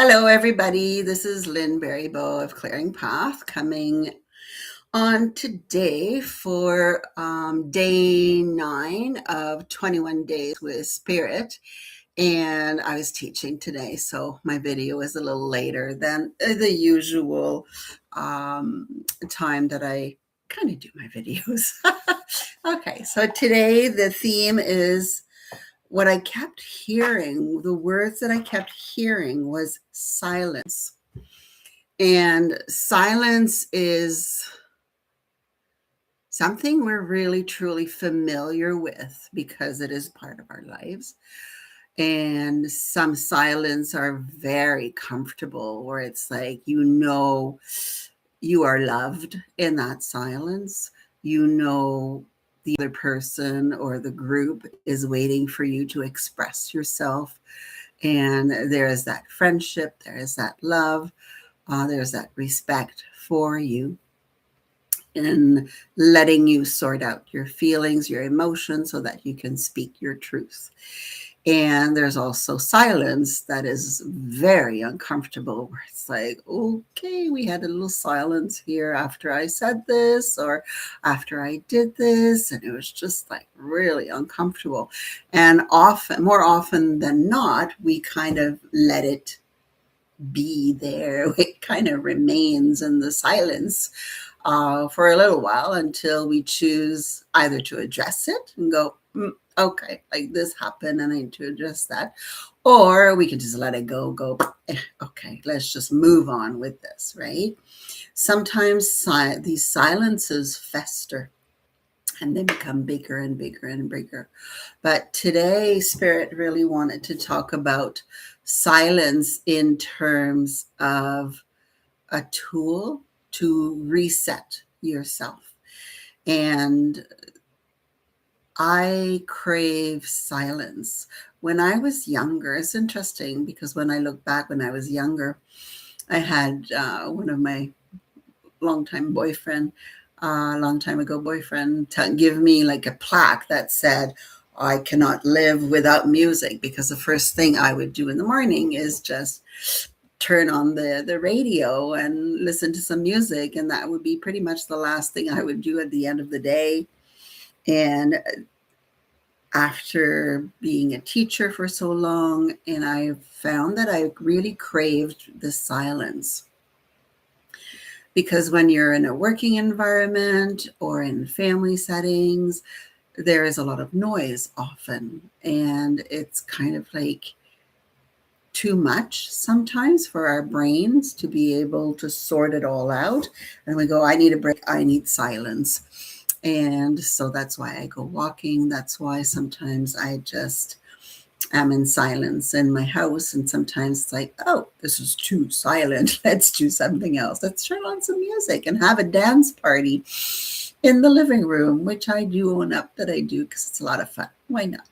Hello, everybody. This is Lynn Baribault of Clearing Path coming on today for day 9 of 21 Days with Spirit. And I was teaching today, so my video is a little later than the usual time that I kind of do my videos. Okay, so today the theme is what I kept hearing, the words that I kept hearing was silence. And silence is something we're really truly familiar with because it is part of our lives. And some silence are very comfortable, where it's like, you are loved in that silence. The other person or the group is waiting for you to express yourself. And there is that friendship, there is that love, there's that respect for you, and letting you sort out your feelings, your emotions, so that you can speak your truth. And there's also silence that is very uncomfortable, where it's like, okay, we had a little silence here after I said this or after I did this. And it was just like really uncomfortable. And more often than not, we kind of let it be there. It kind of remains in the silence for a little while until we choose either to address it and go, okay, like this happened and I need to address that. Or we can just let it go, okay, let's just move on with this, right? Sometimes these silences fester and they become bigger and bigger and bigger. But today, Spirit really wanted to talk about silence in terms of a tool to reset yourself. And I crave silence. When I was younger, it's interesting because when I look back when I was younger, I had one of my long time ago boyfriend, give me like a plaque that said, I cannot live without music, because the first thing I would do in the morning is just turn on the radio and listen to some music. And that would be pretty much the last thing I would do at the end of the day. And after being a teacher for so long, and I found that I really craved the silence. Because when you're in a working environment or in family settings, there is a lot of noise often. And it's kind of like too much sometimes for our brains to be able to sort it all out. And we go, I need a break, I need silence. And so that's why I go walking. That's why sometimes I just am in silence in my house. And sometimes it's like, oh, this is too silent. Let's do something else. Let's turn on some music and have a dance party in the living room, which I do own up that I do because it's a lot of fun. Why not?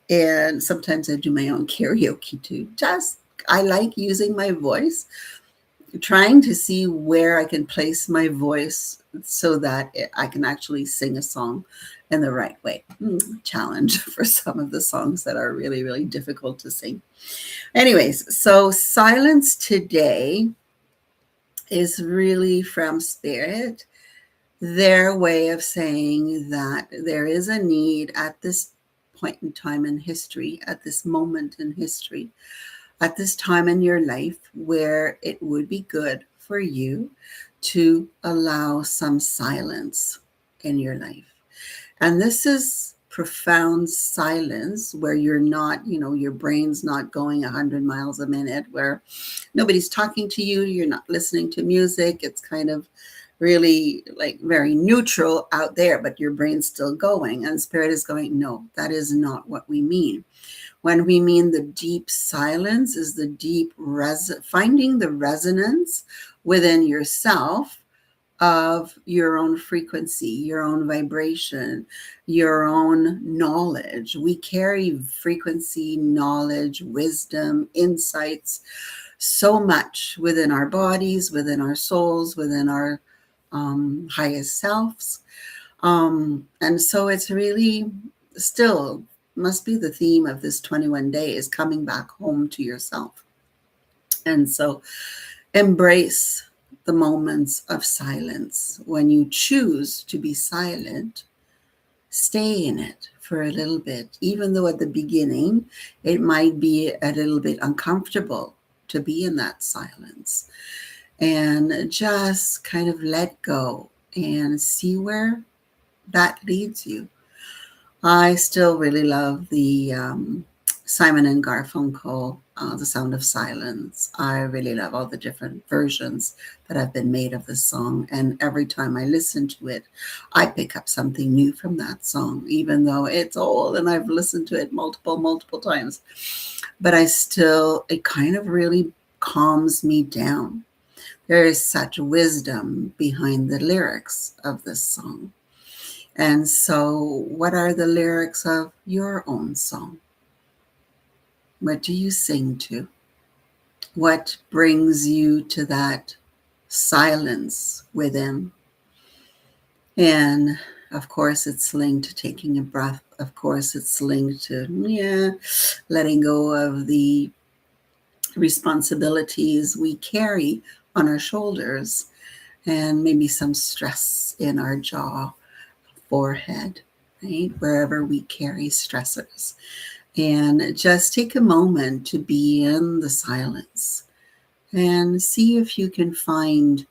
And sometimes I do my own karaoke too. I like using my voice, trying to see where I can place my voice so that I can actually sing a song in the right way. Challenge for some of the songs that are really, really difficult to sing. Anyways, so silence today is really from Spirit, their way of saying that there is a need at this point in time in history, at this moment in history, at this time in your life, where it would be good for you to allow some silence in your life. And this is profound silence where you're not, your brain's not going 100 miles a minute, where nobody's talking to you, you're not listening to music. It's kind of really like very neutral out there, but your brain's still going. And Spirit is going, no, that is not what we mean. When we mean the deep silence is the deep finding the resonance within yourself of your own frequency, your own vibration, your own knowledge. We carry frequency, knowledge, wisdom, insights, so much within our bodies, within our souls, within our highest selves. And so it's really still must be the theme of this 21 days, coming back home to yourself. And so embrace the moments of silence. When you choose to be silent, stay in it for a little bit, even though at the beginning it might be a little bit uncomfortable to be in that silence. And just kind of let go and see where that leads you. I still really love the Simon and Garfunkel, The Sound of Silence. I really love all the different versions that have been made of this song. And every time I listen to it, I pick up something new from that song, even though it's old and I've listened to it multiple times. But it kind of really calms me down. There is such wisdom behind the lyrics of this song. And so, what are the lyrics of your own song? What do you sing to? What brings you to that silence within? And of course, it's linked to taking a breath. Of course, it's linked to, letting go of the responsibilities we carry on our shoulders and maybe some stress in our jaw, forehead, right? Wherever we carry stressors. And just take a moment to be in the silence and see if you can find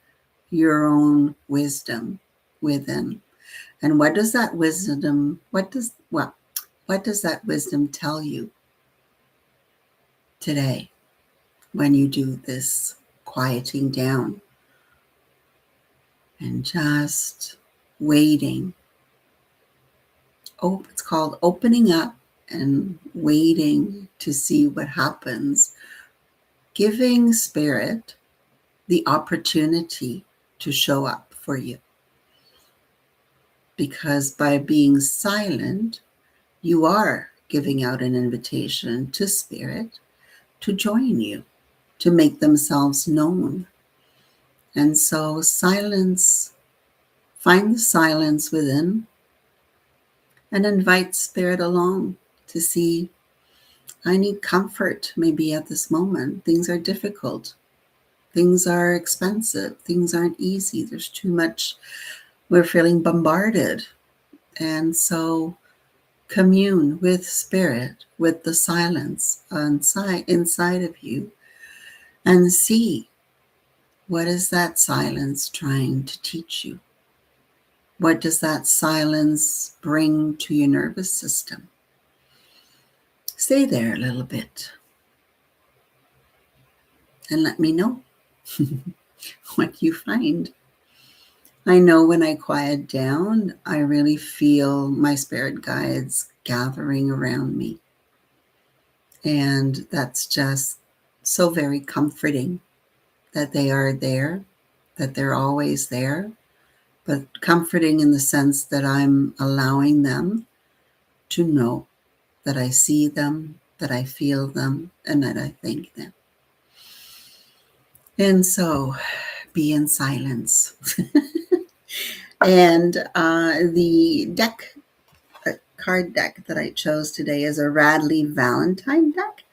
your own wisdom within. And what does that wisdom, what does that wisdom tell you today when you do this quieting down and just waiting? It's called opening up and waiting to see what happens, giving spirit the opportunity to show up for you. Because by being silent, you are giving out an invitation to spirit to join you, to make themselves known. And so silence, find the silence within and invite spirit along to see, I need comfort maybe at this moment. Things are difficult. Things are expensive. Things aren't easy. There's too much. We're feeling bombarded. And so commune with spirit, with the silence inside of you, and see, what is that silence trying to teach you? What does that silence bring to your nervous system? Stay there a little bit and let me know what you find. I know when I quiet down, I really feel my spirit guides gathering around me. And that's just so very comforting that they are there, that they're always there, but comforting in the sense that I'm allowing them to know that I see them, that I feel them, and that I thank them. And so be in silence. And the card deck that I chose today is a Radley Valentine deck.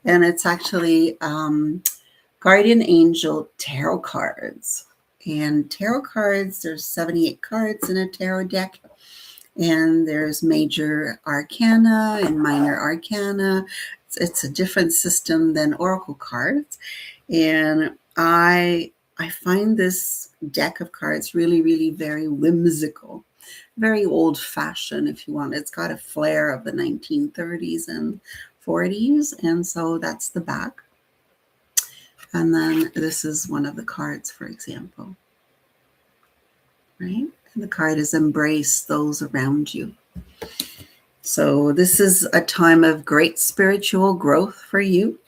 And it's actually Guardian Angel Tarot cards. And tarot cards, there's 78 cards in a tarot deck. And there's major arcana and minor arcana. It's a different system than oracle cards. And I find this deck of cards really, really very whimsical, very old-fashioned, if you want. It's got a flair of the 1930s and 40s. And so that's the back. And then this is one of the cards, for example. Right? And the card is embrace those around you. So this is a time of great spiritual growth for you,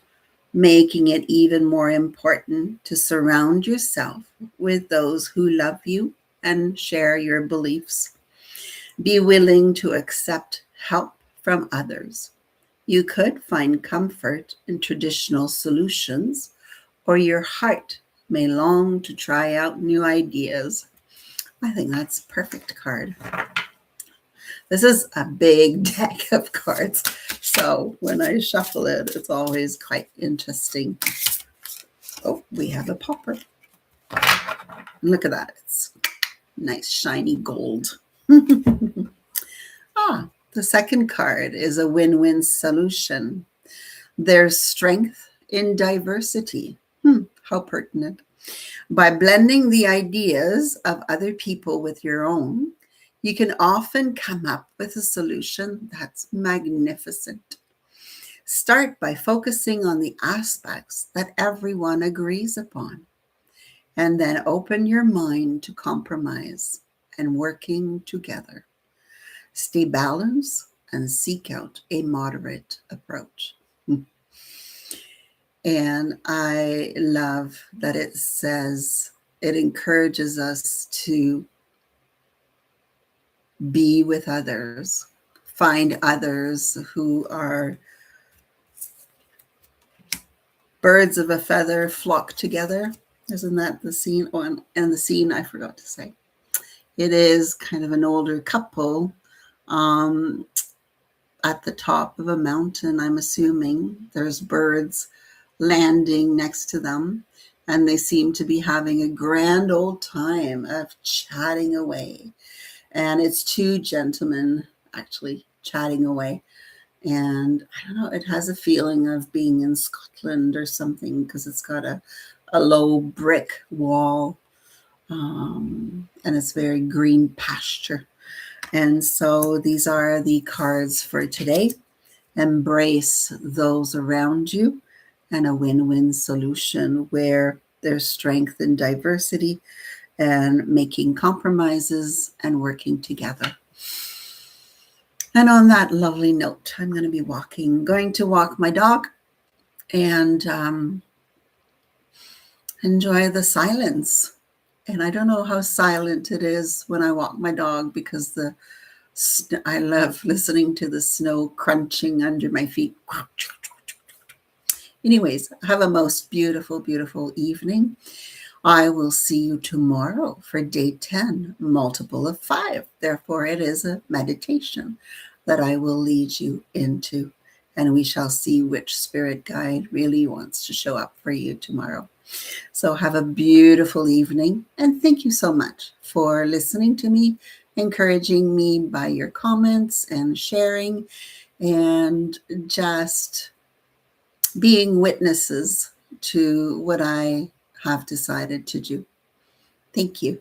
making it even more important to surround yourself with those who love you and share your beliefs. Be willing to accept help from others. You could find comfort in traditional solutions, or your heart may long to try out new ideas. I think that's a perfect card. This is a big deck of cards, so when I shuffle it, it's always quite interesting. Oh, we have a popper. Look at that. It's nice, shiny gold. The second card is a win-win solution. There's strength in diversity. How pertinent. By blending the ideas of other people with your own, you can often come up with a solution that's magnificent. Start by focusing on the aspects that everyone agrees upon, and then open your mind to compromise and working together. Stay balanced and seek out a moderate approach. And I love that it says it encourages us to be with others, find others who are birds of a feather flock together. Isn't that the scene? Oh, and the scene I forgot to say. It is kind of an older couple um, at the top of a mountain, I'm assuming. There's birds landing next to them, and they seem to be having a grand old time of chatting away. And it's two gentlemen actually chatting away. And I don't know, it has a feeling of being in Scotland or something because it's got a low brick wall, and it's very green pasture. And so these are the cards for today. Embrace those around you and a win-win solution where there's strength in diversity and making compromises and working together. And on that lovely note, I'm going to be going to walk my dog and enjoy the silence. And I don't know how silent it is when I walk my dog because I love listening to the snow crunching under my feet. Anyways, have a most beautiful, beautiful evening. I will see you tomorrow for day 10, multiple of 5. Therefore, it is a meditation that I will lead you into, and we shall see which spirit guide really wants to show up for you tomorrow. So have a beautiful evening, and thank you so much for listening to me, encouraging me by your comments and sharing, and just being witnesses to what I have decided to do. Thank you.